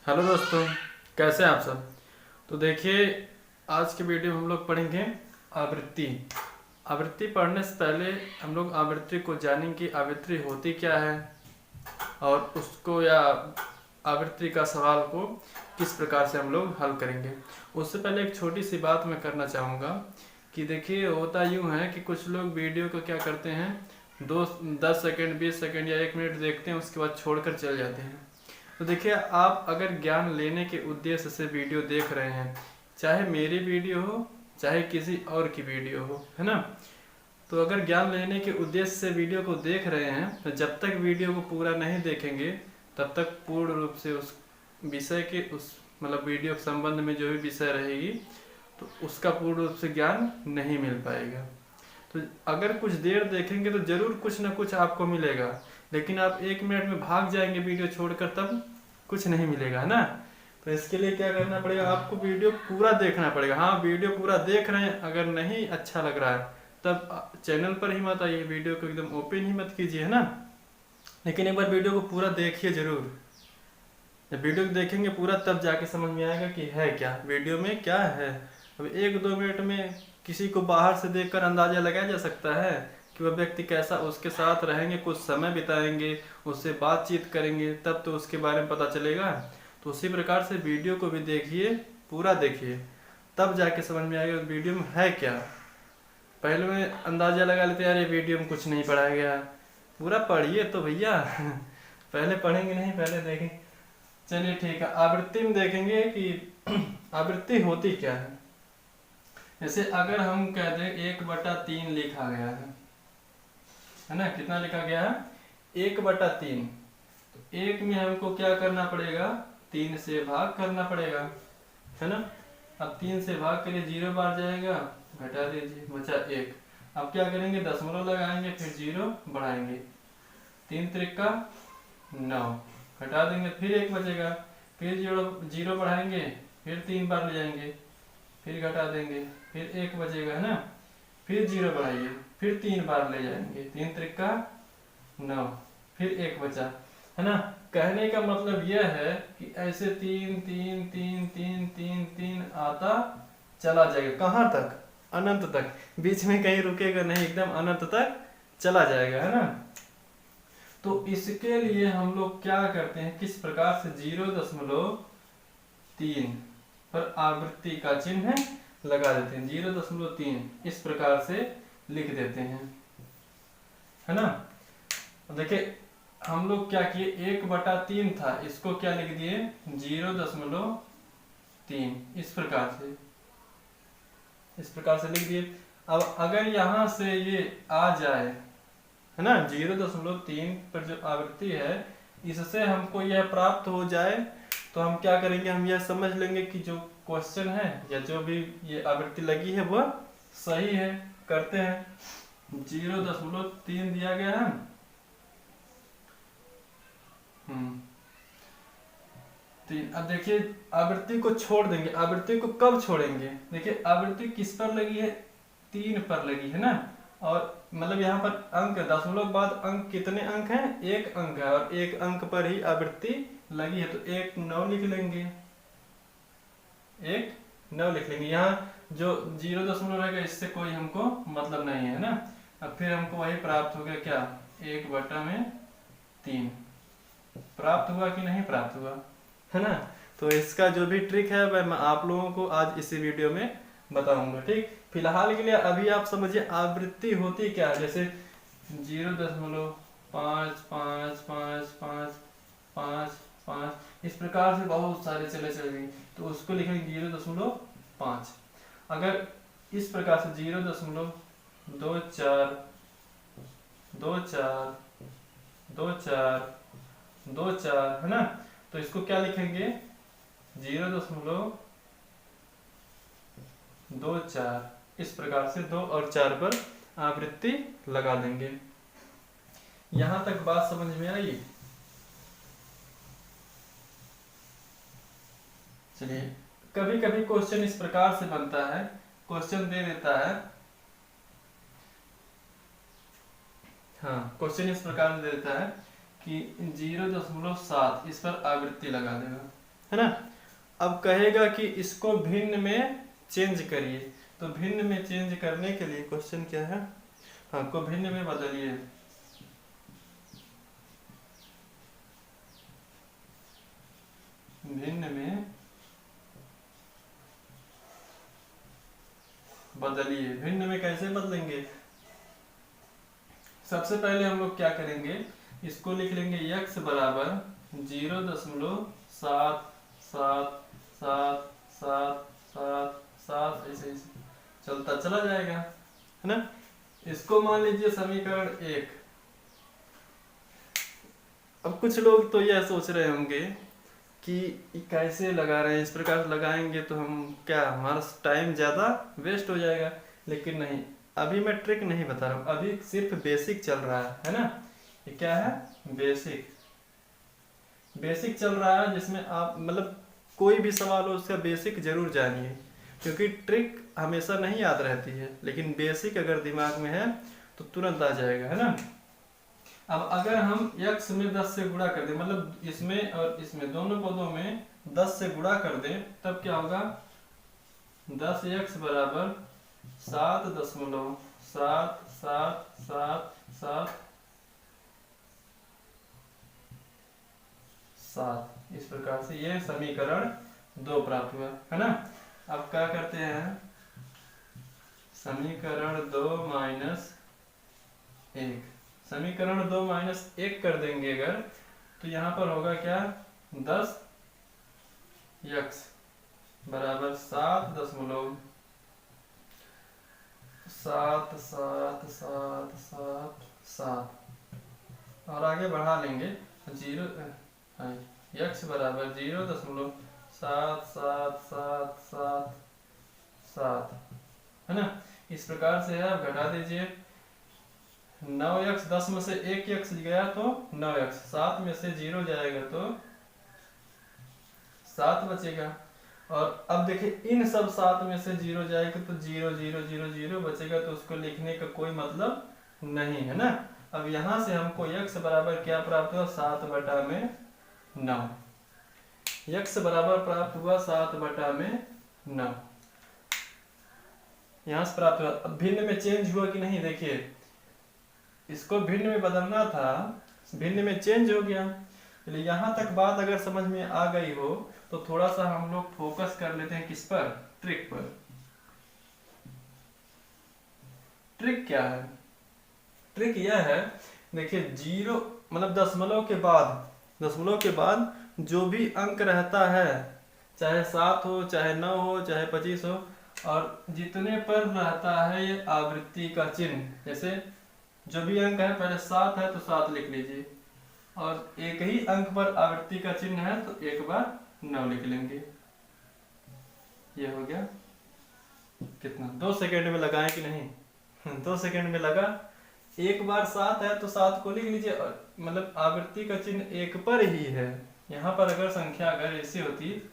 Hello दोस्तों, कैसे हैं आप सब। तो देखिए, आज के वीडियो में हम लोग पढ़ेंगे आवृत्ति। आवृत्ति पढ़ने से पहले हम लोग आवृत्ति को जानेंगे कि आवृत्ति होती क्या है और उसको या आवृत्ति का सवाल को किस प्रकार से हम लोग हल करेंगे। उससे पहले एक छोटी सी बात मैं करना चाहूँगा कि देखिए, होता यूँ है कि कुछ लोग वीडियो को क्या करते हैं, 10 सेकंड 20 सेकंड या 1 मिनट देखते हैं, उसके बाद छोड़कर चले जाते हैं। तो देखिए, आप अगर ज्ञान लेने के उद्देश्य से वीडियो देख रहे हैं, चाहे मेरी वीडियो हो चाहे किसी और की वीडियो हो, है ना। तो अगर ज्ञान लेने के उद्देश्य से वीडियो को देख रहे हैं तो जब तक वीडियो को पूरा नहीं देखेंगे तब तक पूर्ण रूप से उस विषय के उस मतलब वीडियो के संबंध में जो भी विषय रहेगी तो उसका पूर्ण रूप से ज्ञान नहीं मिल पाएगा। तो अगर कुछ देर देखेंगे तो जरूर कुछ ना कुछ आपको मिलेगा, लेकिन आप 1 मिनट में भाग जाएंगे वीडियो छोड़कर तब कुछ नहीं मिलेगा, है ना। तो इसके लिए क्या करना पड़ेगा, आपको वीडियो पूरा देखना पड़ेगा। हाँ, वीडियो पूरा देख रहे हैं, अगर नहीं अच्छा लग रहा है तब चैनल पर ही मत आइए, वीडियो को एकदम ओपन ही मत कीजिए, है ना। लेकिन एक बार वीडियो को पूरा देखिए जरूर। जब वीडियो को देखेंगे पूरा तब जाके समझ में आएगा कि है क्या, वीडियो में क्या है। अब 1-2 मिनट में किसी को बाहर से देखकर अंदाजा लगाया जा सकता है कि वह व्यक्ति कैसा, उसके साथ रहेंगे, कुछ समय बिताएंगे, उससे बातचीत करेंगे, तब तो उसके बारे में पता चलेगा। तो उसी प्रकार से वीडियो को भी देखिए, पूरा देखिए, तब जाके समझ में आएगा वीडियो में है क्या। पहले में अंदाजा लगा लेते यार ये वीडियो में कुछ नहीं पढ़ाया गया, पूरा पढ़िए तो भैया। पहले पढ़ेंगे नहीं, पहले देखेंगे। चलिए ठीक है, आवृत्ति में देखेंगे कि आवृत्ति होती क्या है। जैसे अगर हम कह दें 1/3 लिखा गया है ना, कितना लिखा गया है 1/3। तो 1 में हमको क्या करना पड़ेगा, 3 से भाग करना पड़ेगा, है ना। अब 3 से भाग करिए, 0 बार जाएगा, घटा दीजिए, बचा 1। अब क्या करेंगे, दशमलव लगाएंगे, फिर 0 बढ़ाएंगे, 3 त्रिका 9, घटा देंगे, फिर 1 बचेगा, फिर 0 बढ़ाएंगे, फिर 3 बार ले जाएंगे, फिर घटा देंगे, फिर 1 बचेगा, है ना। फिर 0 बढ़ाइए, फिर 3 बार ले जाएंगे, 3 त्रिका 9, फिर 1 बचा, है ना। कहने का मतलब यह है कि ऐसे 3 3 3 3 3 3 आता चला जाएगा, कहाँ तक, अनंत तक, बीच में कहीं रुकेगा नहीं, एकदम अनंत तक चला जाएगा, है ना। तो इसके लिए हम लोग क्या करते हैं, किस प्रकार से 0.3 पर आवृत्ति का चिन्ह लगा देते हैं, 0.3 इस प्रकार से लिख देते हैं, है ना। देखिए, हम लोग क्या किए, 1/3 था, इसको क्या लिख दिए 0.3, इस प्रकार से लिख दिए। अब अगर यहाँ से ये आ जाए, है ना, 0.3 पर जो आवृत्ति है इससे हमको यह प्राप्त हो जाए तो हम क्या करेंगे, हम यह समझ लेंगे कि जो क्वेश्चन है या जो भी ये आवृत्ति लगी है वह सही है। करते हैं, 0.3 दिया गया है, अब देखिए आवृत्ति को छोड़ देंगे। आवृत्ति को कब छोड़ेंगे, देखिए आवृत्ति किस पर लगी है, 3 पर लगी है ना। और मतलब यहाँ पर अंक, दशमलव के बाद अंक, कितने अंक हैं, 1 अंक है, और 1 अंक पर ही आवृत्ति लगी है, तो 1 9 लिख लेंगे, 1 9 लिख लेंगे। यहाँ जो 0 रहेगा इससे कोई हमको मतलब नहीं है ना। अब फिर हमको वही प्राप्त हो गया, क्या 1/3 प्राप्त हुआ कि नहीं प्राप्त हुआ, है ना। तो इसका जो भी ट्रिक है वह मैं आप लोगों को आज इसी वीडियो में बताऊंगा, ठीक। फिलहाल के लिए अभी आप समझिए आवृत्ति होती क्या है। जैसे 0.555555 इस प्रकार से बहुत सारे चले गए, तो उसको लिखेंगे 0.5। अगर इस प्रकार से 0.24 24 24 24, है ना, तो इसको क्या लिखेंगे 0.24, इस प्रकार से 2 और 4 पर आवृत्ति लगा देंगे। यहां तक बात समझ में आई। चलिए, कभी कभी क्वेश्चन इस प्रकार से बनता है, क्वेश्चन दे देता है, हाँ क्वेश्चन इस प्रकार से दे देता है कि 0.7 इस पर आवृत्ति लगा देगा, है ना। अब कहेगा कि इसको भिन्न में चेंज करिए, तो भिन्न में चेंज करने के लिए क्वेश्चन क्या है, हाँ को भिन्न में बदलिए। भिन्न में बदलिए, भिन्न में कैसे बदलेंगे? सबसे पहले हम लोग क्या करेंगे, इसको लिख लेंगे x बराबर 0.777777 ऐसे ऐसे चलता चला जाएगा, है ना। इसको मान लीजिए समीकरण 1। अब कुछ लोग तो यह सोच रहे होंगे कि कैसे लगा रहे हैं, इस प्रकार से लगाएंगे तो हम क्या, हमारा टाइम ज़्यादा वेस्ट हो जाएगा। लेकिन नहीं, अभी मैं ट्रिक नहीं बता रहा हूँ, अभी सिर्फ बेसिक चल रहा है ना। ये क्या है, बेसिक चल रहा है, जिसमें आप मतलब कोई भी सवाल हो उसका बेसिक जरूर जानिए, क्योंकि ट्रिक हमेशा नहीं याद रहती है, लेकिन बेसिक अगर दिमाग में है तो तुरंत आ जाएगा, है ना। अब अगर हम x में 10 से गुणा कर दें, मतलब इसमें और इसमें दोनों पदों में 10 से गुणा कर दें, तब क्या होगा, 10x बराबर 7.7777। इस प्रकार से ये समीकरण 2 प्राप्त हुआ, है ना। अब क्या करते हैं, समीकरण 2 माइनस 1, समीकरण 2 माइनस 1 कर देंगे अगर, तो यहाँ पर होगा क्या, 10x बराबर 7.7777 और आगे बढ़ा लेंगे, x बराबर 0.7777, है ना। इस प्रकार से है, आप घटा दीजिए, 9x 10 में से 1x गया तो 9x, 7 में से 0 जाएगा तो 7 बचेगा। और अब देखिए इन सब 7 में से 0 जाएगा तो 0 0 0 0 बचेगा, तो उसको लिखने का कोई मतलब नहीं, है ना। अब यहाँ से हमको x बराबर क्या प्राप्त हुआ, 7/9, x बराबर प्राप्त हुआ 7/9, यहाँ से प्राप्त हुआ। अब भिन्न में चेंज हुआ कि नहीं, देखिए इसको भिन्न में बदलना था, भिन्न में चेंज हो गया। चलिए यहाँ तक बात अगर समझ में आ गई हो तो थोड़ा सा हम लोग फोकस कर लेते हैं किस पर, ट्रिक पर। ट्रिक क्या है, ट्रिक यह है, देखिए 0 मतलब दशमलव के बाद जो भी अंक रहता है, चाहे 7 हो, चाहे 9 हो, चाहे 25 हो, और जितने पर रहता है ये आवृत्ति का चिन्ह, जैसे जो भी अंक है, पहले 7 है तो 7 लिख लीजिए, और एक ही अंक पर आवृत्ति का चिन्ह है तो एक बार 9 लिख लेंगे। ये हो गया, कितना 2 सेकंड में लगाएं कि नहीं 2 सेकंड में लगा। एक बार 7 है तो 7 को लिख लीजिए, मतलब आवृत्ति का चिन्ह एक पर ही है। यहाँ पर अगर संख्या अगर ऐसी होती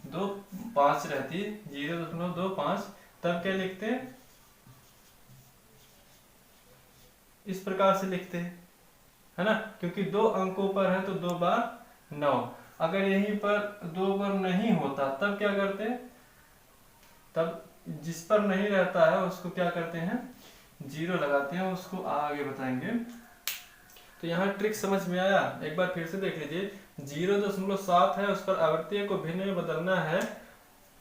2 5 रहती 0.25, तब क्या लिखते, इस प्रकार से लिखते, है ना, क्योंकि 2 अंकों पर है तो 2 बार 9। अगर यहीं पर 2 बार नहीं होता तब क्या करते, तब जिस पर नहीं रहता है उसको क्या करते हैं, 0 लगाते हैं, उसको आगे बताएंगे। तो यहाँ ट्रिक समझ में आया, एक बार फिर से देख लीजिए, 0.7 है, उस पर आवृत्ति को भिन्न में बदलना है,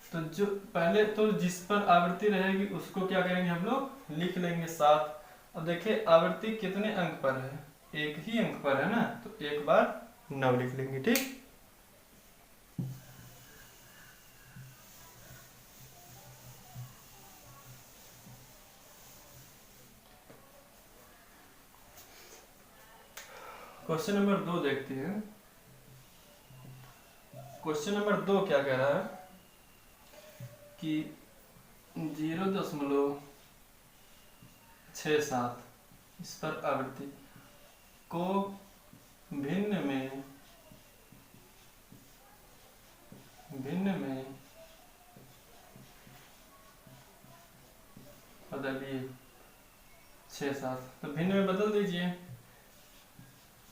तो जो पहले तो जिस पर आवृत्ति रहेगी उसको क्या करेंगे, हम लोग लिख लेंगे 7। अब देखिए आवृत्ति कितने अंक पर है, एक ही अंक पर है ना, तो एक बार 9 लिख लेंगे, ठीक। क्वेश्चन नंबर 2 देखते हैं। क्वेश्चन नंबर 2 क्या कह रहा है कि 0.67 इस पर आवृत्ति को भिन्न में बदलिए 6-7, तो भिन्न में बदल दीजिए,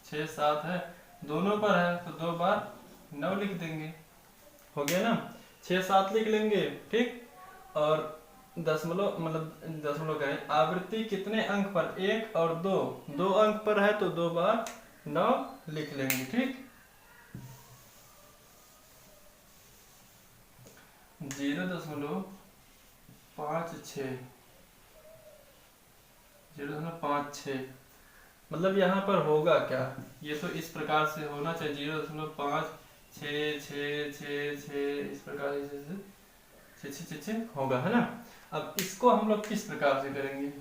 6-7 है, दोनों पर है तो 2 बार 9 लिख देंगे, हो गया ना, 6-7 लिख लेंगे, ठीक। और दशमलव मतलब दशमलव कहें, आवृत्ति कितने अंक पर, 1 और 2, 2 अंक पर है तो 2 बार 9 लिख लेंगे, ठीक। 0.56 0.56 मतलब यहाँ पर होगा क्या, ये तो इस प्रकार से होना चाहिए, 0.5666 इस प्रकार से होगा, है ना। अब इसको हम लोग किस प्रकार से करेंगे,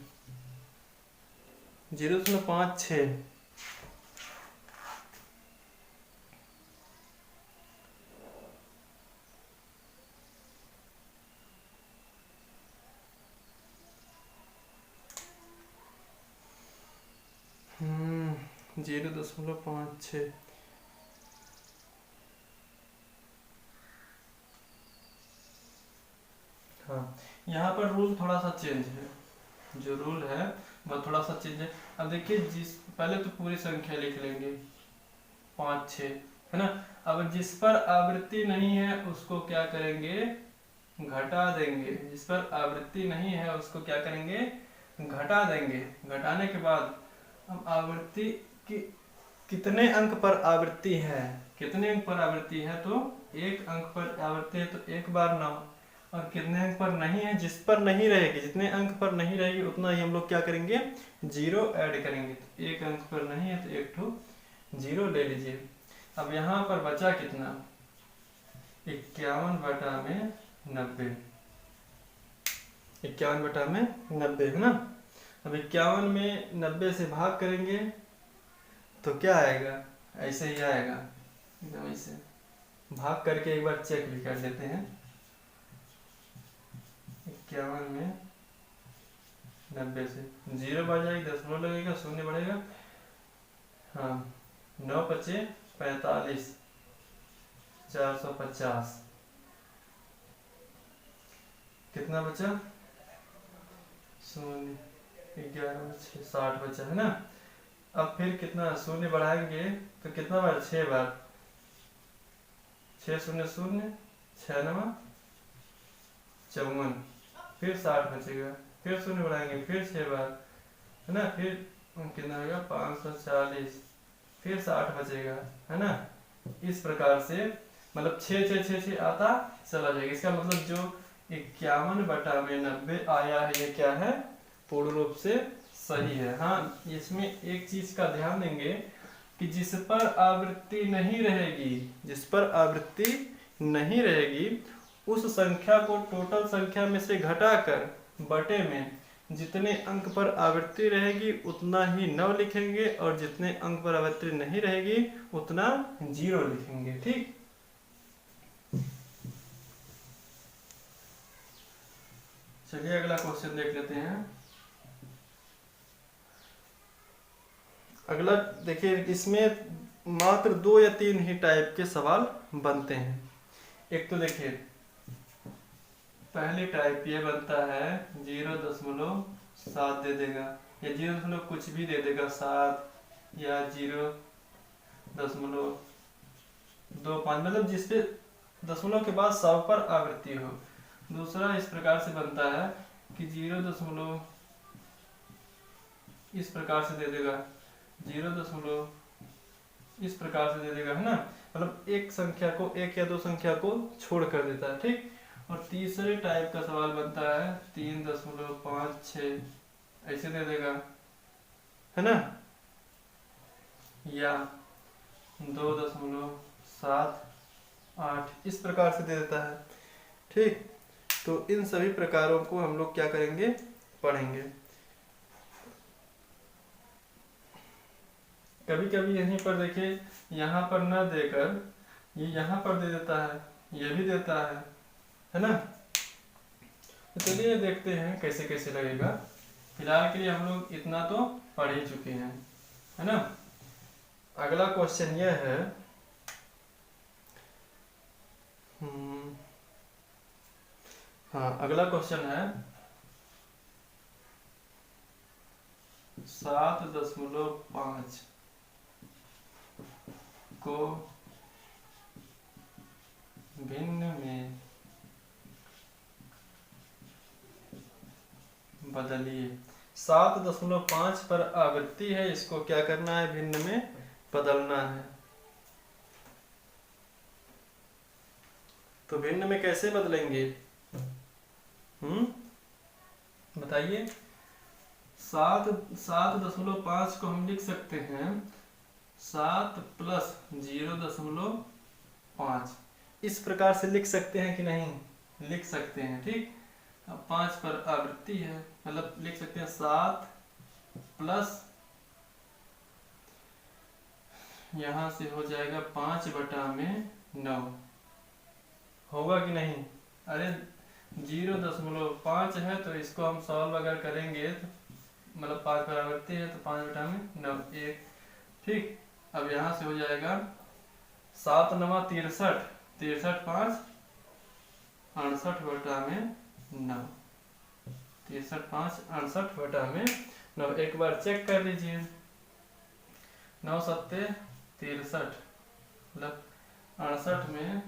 0.56 0.56 हाँ, यहाँ पर रूल थोड़ा सा चेंज है, जो रूल है वह थोड़ा सा चेंज है। अब देखिए, जिस पहले तो पूरी संख्या लिख लेंगे 5-6, है ना। अब जिस पर आवृत्ति नहीं है उसको क्या करेंगे, घटा देंगे। जिस पर आवृत्ति नहीं है उसको क्या करेंगे, घटा देंगे। घटाने के बाद अब आवृत्ति की कितने अंक पर आवृत्ति है, कितने अंक पर आवृत्ति है, तो 1 अंक पर आवृत्ति है तो 1 बार 9। और कितने अंक पर नहीं है, जिस पर नहीं रहेगी, जितने अंक पर नहीं रहेगी उतना ही हम लोग क्या करेंगे, 0 ऐड करेंगे। तो 1 अंक पर नहीं है तो 1 ठो 0 ले लीजिए। अब यहाँ पर बचा कितना, 51/90, 51/90 है ना। अब 51 में 90 से भाग करेंगे तो क्या आएगा, ऐसे ही आएगा, एकदम ऐसे भाग करके एक बार चेक भी कर लेते हैं। 51 में 90 से 0 बढ़ जाएगी, दशमलव लगेगा, 0 बढ़ेगा, हाँ, 9×5 = 45, 450, कितना बचा, 0, 11, 60 बचा, है ना। अब फिर कितना 0 बढ़ाएंगे तो कितना बार, 6 बार, 6 0 0, 6 9 54, फिर 60 बचेगा, फिर 0 बढ़ाएंगे, फिर 6 बार, है ना। फिर कितना होगा, 540, फिर 60 बचेगा, है ना। इस प्रकार से मतलब 6 6 6 6 आता चला जाएगा। इसका मतलब जो 51/90 आया है ये क्या है, पूर्ण रूप से सही है। हाँ, इसमें एक चीज का ध्यान देंगे कि जिस पर आवृत्ति नहीं रहेगी, जिस पर आवृत्ति नहीं रहेगी उस संख्या को टोटल संख्या में से घटाकर बटे में जितने अंक पर आवृत्ति रहेगी उतना ही 9 लिखेंगे, और जितने अंक पर आवृत्ति नहीं रहेगी उतना 0 लिखेंगे, ठीक। चलिए अगला क्वेश्चन देख लेते हैं। अगला देखिए, इसमें मात्र 2 या 3 ही टाइप के सवाल बनते हैं। एक तो देखिए, पहली टाइप ये बनता है 0.7 दे देगा, या 0 कुछ भी दे देगा, 7 या 0.25, मतलब जिसपे दशमलव के बाद 100 पर आवृत्ति हो। दूसरा इस प्रकार से बनता है कि 0. इस प्रकार से दे देगा, 0. इस प्रकार से दे देगा, है ना। मतलब एक संख्या को, 1 या 2 संख्या को छोड़ कर देता है, ठीक। और तीसरे टाइप का सवाल बनता है 3.56, ऐसे दे देगा, है ना, या 2.78 इस प्रकार से दे देता है, ठीक। तो इन सभी प्रकारों को हम लोग क्या करेंगे, पढ़ेंगे। कभी कभी यहीं पर देखिए, यहाँ पर न देकर ये यहाँ पर दे देता है, ये भी देता है ना। तो चलिए देखते हैं कैसे कैसे लगेगा। फिलहाल के लिए हम लोग इतना तो पढ़ ही चुके हैं, है ना। अगला क्वेश्चन यह है, हाँ, अगला क्वेश्चन है 7.5 को भिन्न में बदलिए। 7.5 पर आवृत्ति है, इसको क्या करना है, भिन्न में बदलना है। तो भिन्न में कैसे बदलेंगे, बताइए। 7.5 को हम लिख सकते हैं 7 प्लस 0.5, इस प्रकार से लिख सकते हैं कि नहीं, लिख सकते हैं। ठीक, अब 5 पर आवृत्ति है, मतलब लिख सकते हैं 7 प्लस, यहां से हो जाएगा 5/9, होगा कि नहीं। अरे 0.5 है तो इसको हम सॉल्व अगर करेंगे तो मतलब 5 पर आवृत्ति है तो 5/9 1। ठीक, अब यहाँ से हो जाएगा 7 9 63, 63 5 68/9, 63 5 68/9। एक बार चेक कर लीजिए, 9 7 63, मतलब 68 में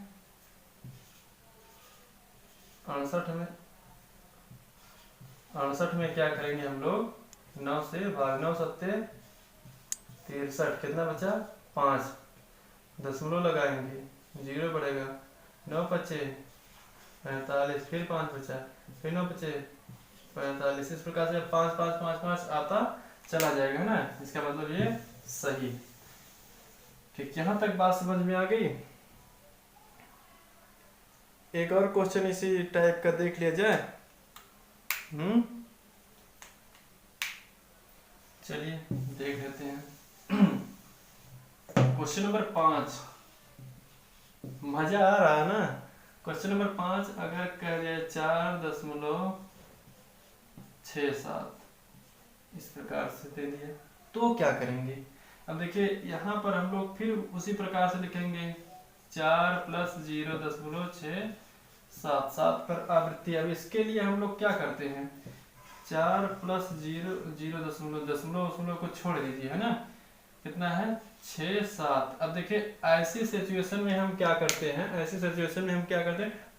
68 में क्या करेंगे हम लोग, 9 से भाग, 9 7 63, कितना बचा 5, दशमलव लगाएंगे, 0 बढ़ेगा, 9 5 45, फिर 5 बचा, फिर 9 5 45, इस प्रकार से 5 5 5 5 आता चला जाएगा ना, इसका मतलब ये सही। ठीक, यहाँ तक बात समझ में आ गई। एक और क्वेश्चन इसी टाइप का देख लिया जाए। चलिए देख लेते हैं। क्वेश्चन नंबर 5, मजा आ रहा है ना। क्वेश्चन नंबर 5 अगर कह दिया 4.67, इस प्रकार से दे दिया तो क्या करेंगे। अब देखिए यहाँ पर हम लोग फिर उसी प्रकार से लिखेंगे 4 प्लस 0.677, 7 पर आवृत्ति। अब इसके लिए हम लोग क्या करते हैं, 4 प्लस 0.0 को छोड़ दीजिए, है ना, कितना है 6 7। अब देखिए ऐसी सिचुएशन में हम क्या करते हैं,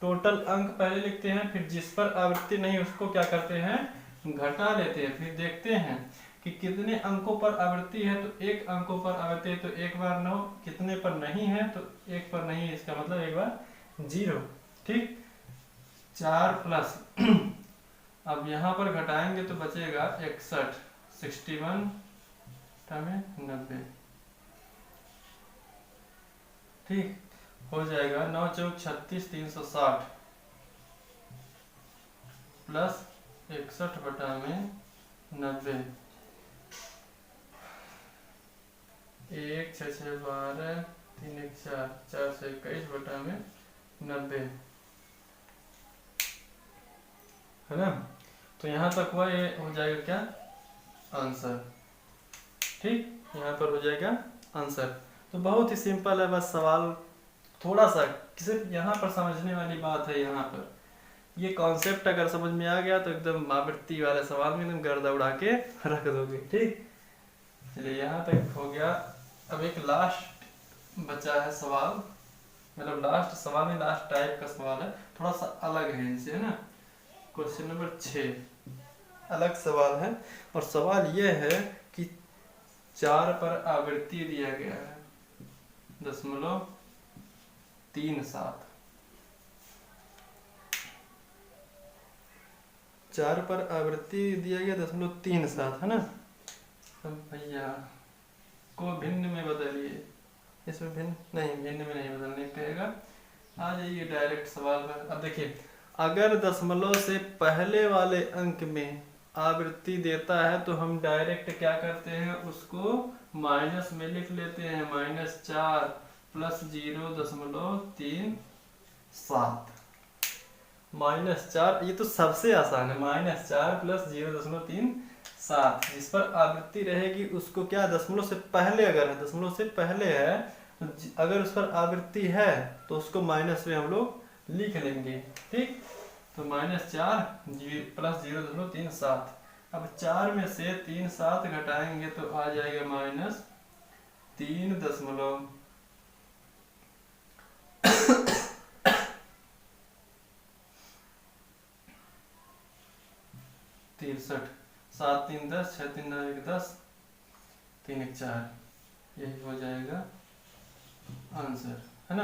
टोटल अंक पहले लिखते हैं, फिर जिस पर आवृत्ति नहीं उसको क्या करते हैं, घटा लेते हैं, फिर देखते हैं कि कितने अंकों पर आवृत्ति है, तो 1 अंकों पर आवृत्ति है तो 1 बार 9, कितने पर नहीं है तो 1 पर नहीं है, इसका मतलब 1 बार 0। ठीक, 4 प्लस अब यहाँ पर घटाएंगे तो बचेगा 61, 61 में 90। ठीक, हो जाएगा 9 चौक 36, 360 प्लस 61/90, 1 6 6 12 3 1 4, 421/90, है ना। तो यहाँ तक हुआ, ये हो जाएगा क्या, आंसर। ठीक, यहाँ पर हो जाएगा आंसर। तो बहुत ही सिंपल है, बस सवाल थोड़ा सा सिर्फ यहाँ पर समझने वाली बात है। यहाँ पर ये कॉन्सेप्ट अगर समझ में आ गया तो एकदम आवृत्ति वाले सवाल में एकदम गर्दा उड़ा के रख दोगे। ठीक, चलिए यहाँ तक हो गया। अब एक लास्ट बचा है सवाल, मतलब लास्ट सवाल में लास्ट टाइप का सवाल है, थोड़ा सा अलग है इनसे, है ना। क्वेश्चन नंबर 6 अलग सवाल है, और सवाल यह है कि 4 पर आवृत्ति दिया गया है 0.37, 4 पर आवृत्ति दिया गया 0.37, है ना। अब भैया को भिन्न में बदलिए, इसमें भिन्न में नहीं बदलने कहेगा। आ जाइए डायरेक्ट सवाल पर। अब देखिए, अगर दशमलव से पहले वाले अंक में आवृत्ति देता है तो हम डायरेक्ट क्या करते हैं, उसको माइनस में लिख लेते हैं, -4 प्लस 0.37, -4, ये तो सबसे आसान है, -4 प्लस 0.37। जिस पर आवृत्ति रहेगी उसको क्या, दशमलव से पहले अगर है, दशमलव से पहले है, अगर उस पर आवृत्ति है तो उसको माइनस में हम लोग लिख लेंगे। ठीक, तो -4 प्लस 0.37। अब 4 में से 3 7 घटाएंगे तो आ जाएगा -3 दशमलव 63, 7 3 10, 6 3 9 1 10, 3 1 4, यही हो जाएगा आंसर, है ना।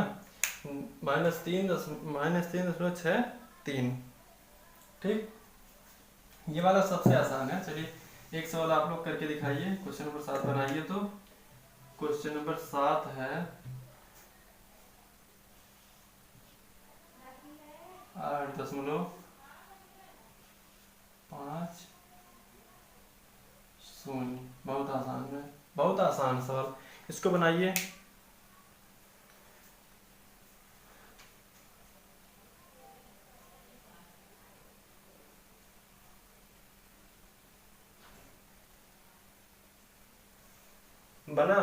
-3.6 3। ठीक, ये वाला सबसे आसान है। चलिए एक सवाल आप लोग करके दिखाइए। क्वेश्चन नंबर 7 बनाइए। तो क्वेश्चन नंबर 7 है 8.50। बहुत आसान है, बहुत आसान सवाल, इसको बनाइए। बना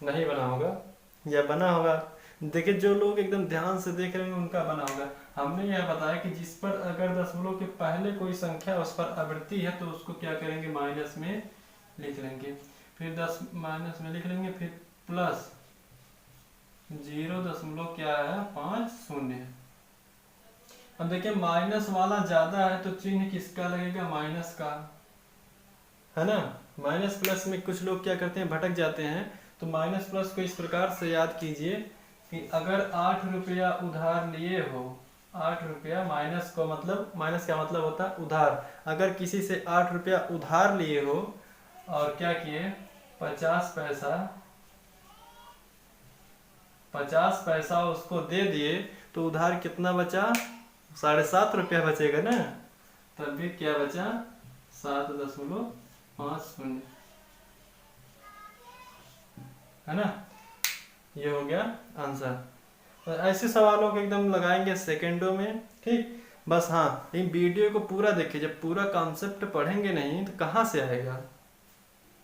नहीं बना होगा या बना होगा? देखिए जो लोग एकदम ध्यान से देख रहे हैं उनका बना होगा। हमने यह बताया कि जिस पर अगर दशमलव के पहले कोई संख्या उस पर आवृत्ति है तो उसको क्या करेंगे, माइनस में लिख लेंगे, फिर 10 माइनस में लिख लेंगे, फिर प्लस 0.50। अब देखिए माइनस वाला ज्यादा है तो चिन्ह किसका लगेगा, माइनस का, है ना। माइनस प्लस में कुछ लोग क्या करते हैं, भटक जाते हैं। तो माइनस प्लस को इस प्रकार से याद कीजिए कि अगर 8 रुपया उधार लिए हो, 8 रुपया, माइनस का मतलब होता है उधार। अगर किसी से 8 रुपया उधार लिए हो और क्या किए, 50 पैसा उसको दे दिए, तो उधार कितना बचा, 7.5 रुपया बचेगा ना। तब भी क्या बचा, 7.50, है ना। ये हो गया आंसर। तो ऐसे सवालों को एकदम लगाएंगे सेकंडों में, ठीक। बस हाँ, इन वीडियो को पूरा देखिए। जब पूरा कॉन्सेप्ट पढ़ेंगे नहीं तो कहाँ से आएगा।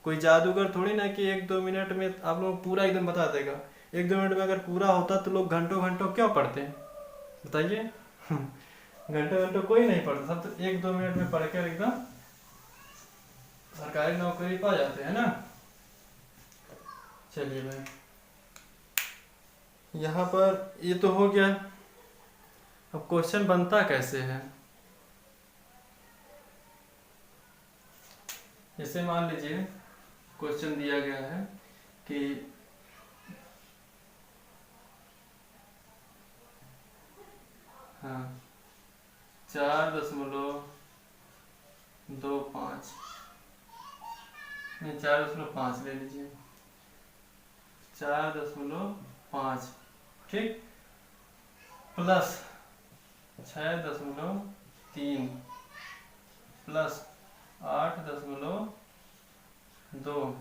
कोई जादूगर थोड़ी ना कि 1-2 मिनट में आप लोग पूरा एकदम बता देगा। 1-2 मिनट में अगर पूरा होता तो लोग घंटों घंटों क्यों पढ़ते हैं, बताइए। घंटों घंटों कोई नहीं पढ़ता, सब तो 1-2 मिनट में पढ़कर एकदम सरकारी नौकरी पा जाते हैं ना। चलिए भाई, यहाँ पर ये तो हो गया। अब क्वेश्चन बनता कैसे है, जैसे मान लीजिए क्वेश्चन दिया गया है कि हाँ 4.25, नहीं 4.5 ले लीजिए, 4.5, ठीक, प्लस 6.3 प्लस 8.2,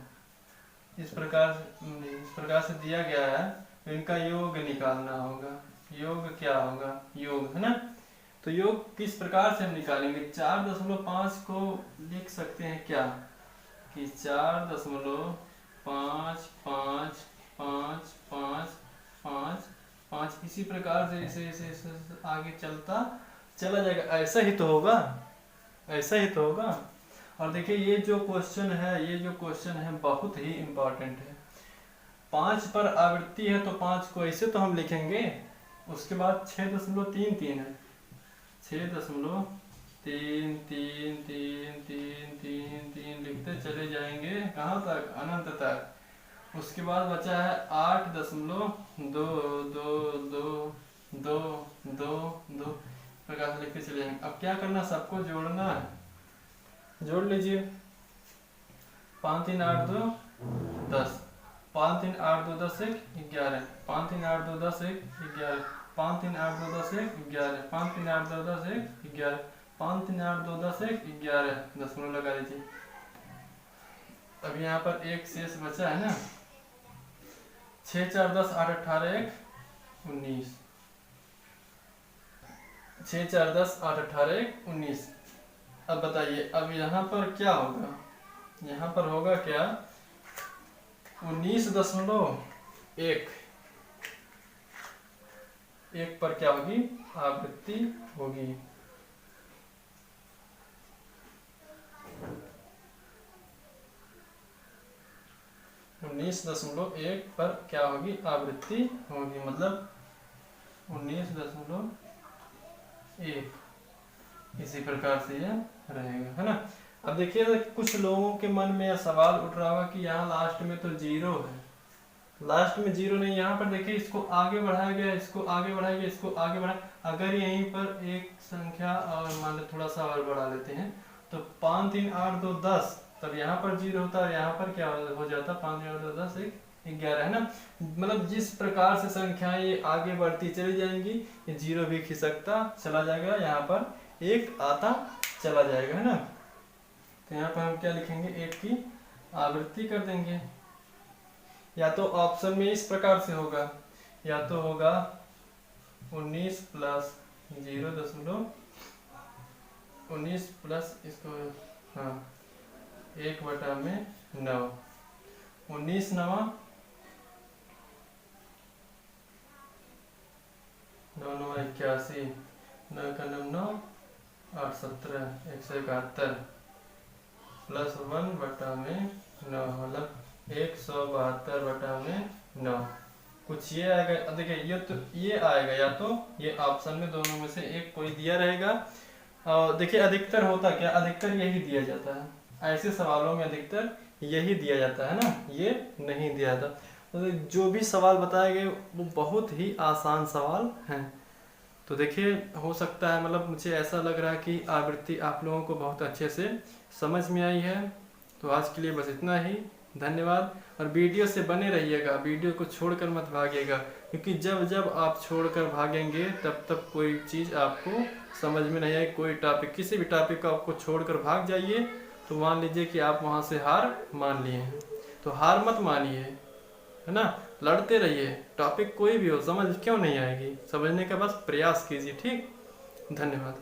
इस प्रकार से दिया गया है। तो इनका योग निकालना होगा। योग क्या होगा, योग, है ना। तो योग किस प्रकार से हम निकालेंगे, 4.5 को लिख सकते हैं क्या कि 4.5555555, इसी प्रकार से इसे आगे चला जाएगा। ऐसा ही तो होगा, ऐसा ही तो होगा। और देखिए ये जो क्वेश्चन है बहुत ही इम्पोर्टेंट है। 5 पर आवृत्ति है तो 5 को ऐसे तो हम लिखेंगे। उसके बाद 6.33 है, 6.333333 लिखते चले जाएंगे, कहाँ तक, अनंत तक। उसके बाद बचा है 8.22222 प्रकार से लिखते चले जाएंगे। अब क्या करना, सबको जोड़ना है। जोड़ लीजिए, 5 3 8 2 10, 5 3 8 2 10 1 11, 5 3 8 2 10 1 11, 5 3 8 2 10 1 11, 5 3 8 2 10 1 11, 5 3 8 2 10 1 11, 10 लगा लीजिए। अब यहाँ पर एक शेष बचा है ना, 6 4 10 8 18 1 19, 6 4 10 8 18 1 19। अब बताइए, अब यहाँ पर क्या होगा, यहाँ पर होगा क्या, 19.1 पर क्या होगी, आवृत्ति होगी। 19.1 पर क्या होगी, आवृत्ति होगी, मतलब 19.1, इसी प्रकार से यह रहेगा, है ना। अब देखिए कुछ लोगों के मन में यह सवाल उठ रहा होगा कि यहाँ लास्ट में तो जीरो है, लास्ट में जीरो नहीं, यहाँ पर देखिए इसको आगे बढ़ाया गया, इसको आगे बढ़ाया गया, इसको आगे बढ़ाया। अगर यहीं पर एक संख्या और मान लो थोड़ा सा और बढ़ा लेते हैं तो 5 3 8 2 10, तब यहाँ पर जीरो होता है, यहाँ पर क्या हो जाता, 5 3 8 2 10 1 11, है ना। मतलब जिस प्रकार से संख्याएं ये आगे बढ़ती चली जाएंगी, ये जीरो भी खिसकता चला जाएगा, यहाँ पर एक आता चला जाएगा, है ना। तो यहाँ पर हम क्या लिखेंगे, 8 की आवृत्ति कर देंगे। या तो ऑप्शन में इस प्रकार से होगा, या तो होगा 19 प्लस 0.19 प्लस इसको, हाँ 1/9, 19 9 9 9 81, 9 का 9 9 8 17 171 प्लस 1/9, मतलब 172/9। कुछ ये आएगा, देखिए ये तो ये आएगा, या तो ये ऑप्शन में दोनों में से एक कोई दिया रहेगा। और देखिए अधिकतर होता क्या, अधिकतर यही दिया जाता है, ऐसे सवालों में अधिकतर यही दिया जाता है ना, ये नहीं दिया जाता। तो जो भी सवाल बताए गए वो बहुत ही आसान सवाल हैं। तो देखिए हो सकता है, मतलब मुझे ऐसा लग रहा है कि आवृत्ति आप लोगों को बहुत अच्छे से समझ में आई है। तो आज के लिए बस इतना ही, धन्यवाद। और वीडियो से बने रहिएगा, वीडियो को छोड़कर मत भागिएगा, क्योंकि जब जब आप छोड़कर भागेंगे तब तब कोई चीज़ आपको समझ में नहीं आएगी। कोई टॉपिक, किसी भी टॉपिक को आपको छोड़कर भाग जाइए तो मान लीजिए कि आप वहाँ से हार मान लिए हैं। तो हार मत मानिए, है ना, लड़ते रहिए। टॉपिक कोई भी हो, समझ क्यों नहीं आएगी, समझने का बस प्रयास कीजिए। ठीक, धन्यवाद।